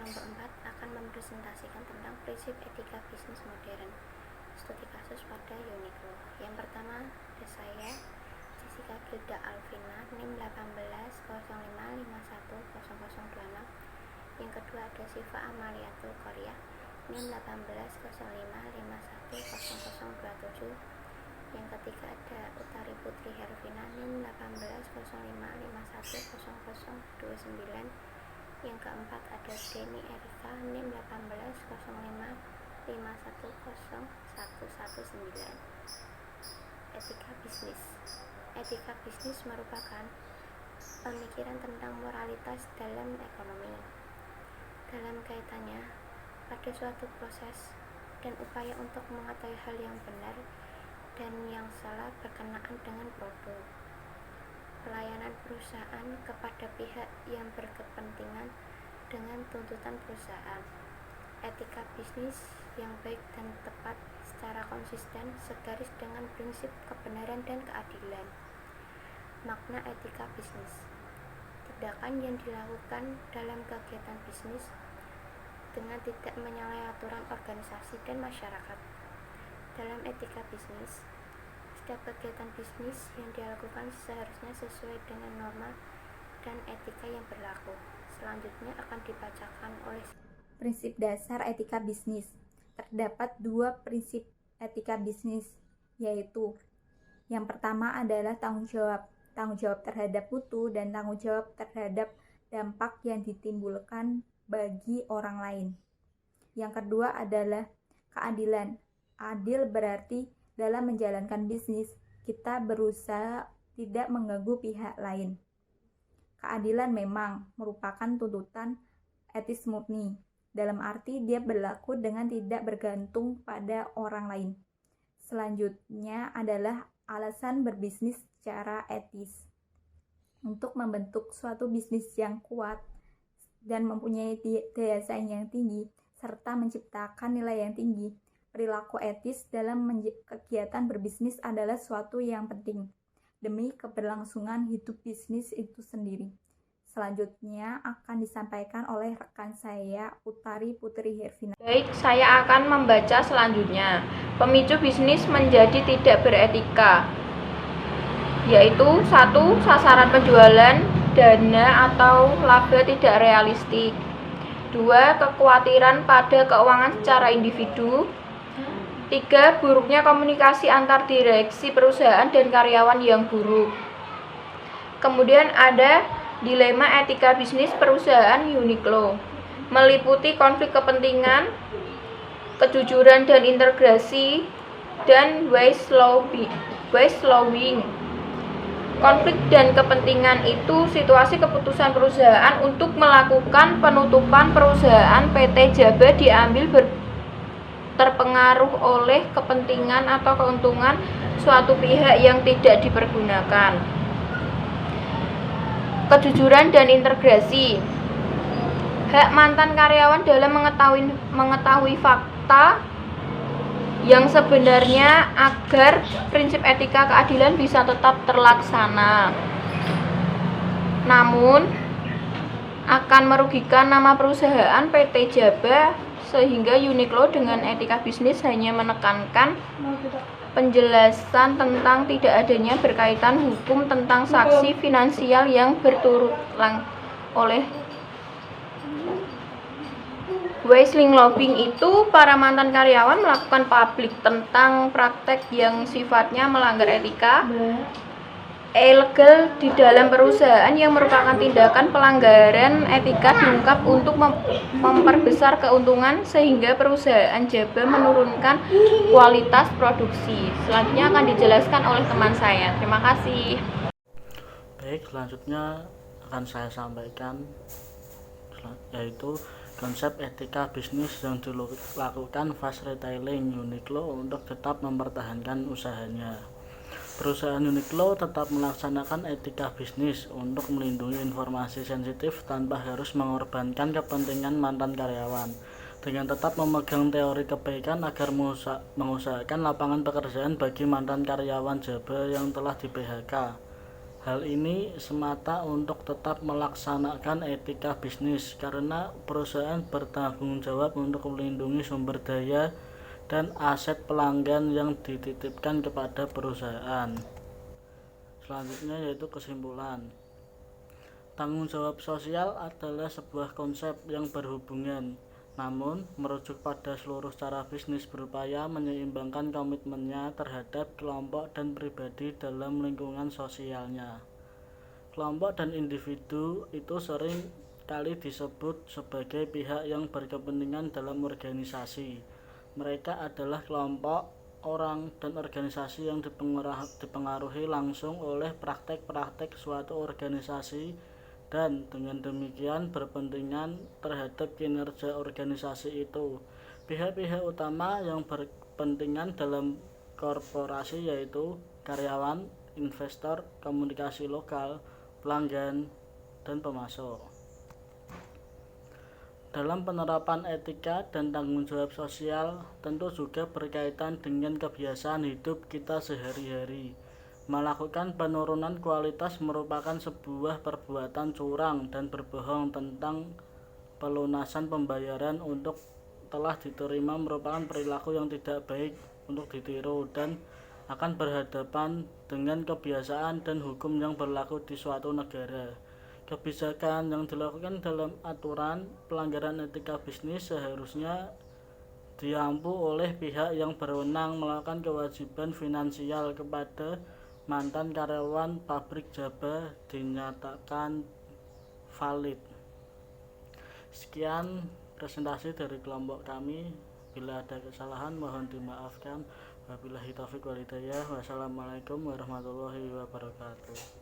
Kelompok 4 akan mempresentasikan tentang prinsip etika bisnis modern, studi kasus pada Uniqlo. Yang pertama ada saya, Jessica Gilda Alvina, NIM 1805510026. Yang kedua ada Siva Amaliatul Korea, NIM 1805510027. Yang ketiga ada Utari Putri Hervina, NIM 1805510029. Yang keempat ada Deni Erika, NIM 1805510119. Etika bisnis. Etika bisnis merupakan pemikiran tentang moralitas dalam ekonomi. Dalam kaitannya pada suatu proses dan upaya untuk mengetahui hal yang benar dan yang salah berkenaan dengan produk, pelayanan perusahaan kepada pihak yang berkepentingan dengan tuntutan perusahaan, etika bisnis yang baik dan tepat secara konsisten segaris dengan prinsip kebenaran dan keadilan. Makna etika bisnis: tindakan yang dilakukan dalam kegiatan bisnis dengan tidak menyalahi aturan organisasi dan masyarakat. Dalam etika bisnis, setiap kegiatan bisnis yang dilakukan seharusnya sesuai dengan norma dan etika yang berlaku. Selanjutnya akan dibacakan oleh prinsip dasar etika bisnis. Terdapat dua prinsip etika bisnis, yaitu yang pertama adalah tanggung jawab terhadap mutu dan tanggung jawab terhadap dampak yang ditimbulkan bagi orang lain. Yang kedua adalah keadilan. Adil berarti dalam menjalankan bisnis, kita berusaha tidak mengganggu pihak lain. Keadilan memang merupakan tuntutan etis murni, dalam arti dia berlaku dengan tidak bergantung pada orang lain. Selanjutnya adalah alasan berbisnis secara etis. Untuk membentuk suatu bisnis yang kuat dan mempunyai daya saing yang tinggi, serta menciptakan nilai yang tinggi, perilaku etis dalam kegiatan berbisnis adalah suatu yang penting demi keberlangsungan hidup bisnis itu sendiri. Selanjutnya akan disampaikan oleh rekan saya, Utari Putri Hervina. Baik, saya akan membaca selanjutnya. Pemicu bisnis menjadi tidak beretika, yaitu 1. Sasaran penjualan, dana atau laba tidak realistik. 2. Kekhawatiran pada keuangan secara individu. 3. Buruknya komunikasi antar direksi perusahaan dan karyawan yang buruk. Kemudian ada dilema etika bisnis perusahaan Uniqlo, meliputi konflik kepentingan, kejujuran dan integrasi, dan whistleblowing. Konflik dan kepentingan itu situasi keputusan perusahaan untuk melakukan penutupan perusahaan PT Jaba diambil terpengaruh oleh kepentingan atau keuntungan suatu pihak yang tidak dipergunakan. Kejujuran dan integrasi. Hak mantan karyawan dalam mengetahui fakta yang sebenarnya agar prinsip etika keadilan bisa tetap terlaksana. Namun akan merugikan nama perusahaan PT Jaba, sehingga Uniqlo dengan etika bisnis hanya menekankan penjelasan tentang tidak adanya berkaitan hukum tentang saksi finansial yang berturut oleh whistleblowing itu para mantan karyawan melakukan publik tentang praktek yang sifatnya melanggar etika ilegal di dalam perusahaan yang merupakan tindakan pelanggaran etika diungkap untuk memperbesar keuntungan sehingga perusahaan Jaba menurunkan kualitas produksi. Selanjutnya akan dijelaskan oleh teman saya. Terima kasih. Baik, selanjutnya akan saya sampaikan yaitu konsep etika bisnis yang dilakukan fast retailing Uniqlo untuk tetap mempertahankan usahanya. Perusahaan Uniqlo tetap melaksanakan etika bisnis untuk melindungi informasi sensitif tanpa harus mengorbankan kepentingan mantan karyawan, dengan tetap memegang teori kebaikan agar mengusahakan lapangan pekerjaan bagi mantan karyawan Jaba yang telah di PHK. Hal ini semata untuk tetap melaksanakan etika bisnis karena perusahaan bertanggung jawab untuk melindungi sumber daya dan aset pelanggan yang dititipkan kepada perusahaan. Selanjutnya yaitu kesimpulan. Tanggung jawab sosial adalah sebuah konsep yang berhubungan, namun merujuk pada seluruh cara bisnis berupaya menyeimbangkan komitmennya terhadap kelompok dan pribadi dalam lingkungan sosialnya. Kelompok dan individu itu sering kali disebut sebagai pihak yang berkepentingan dalam organisasi. Mereka adalah kelompok orang dan organisasi yang dipengaruhi langsung oleh praktek-praktek suatu organisasi dan dengan demikian berkepentingan terhadap kinerja organisasi itu. Pihak-pihak utama yang berkepentingan dalam korporasi yaitu karyawan, investor, komunikasi lokal, pelanggan, dan pemasok. Dalam penerapan etika dan tanggung jawab sosial tentu juga berkaitan dengan kebiasaan hidup kita sehari-hari. Melakukan penurunan kualitas merupakan sebuah perbuatan curang dan berbohong tentang pelunasan pembayaran untuk telah diterima merupakan perilaku yang tidak baik untuk ditiru dan akan berhadapan dengan kebiasaan dan hukum yang berlaku di suatu negara. Kebijakan yang dilakukan dalam aturan pelanggaran etika bisnis seharusnya diampu oleh pihak yang berwenang melakukan kewajiban finansial kepada mantan karyawan pabrik Jaba dinyatakan valid. Sekian presentasi dari kelompok kami. Bila ada kesalahan mohon dimaafkan. Wabillahi taufiq wal hidayah. Wassalamualaikum warahmatullahi wabarakatuh.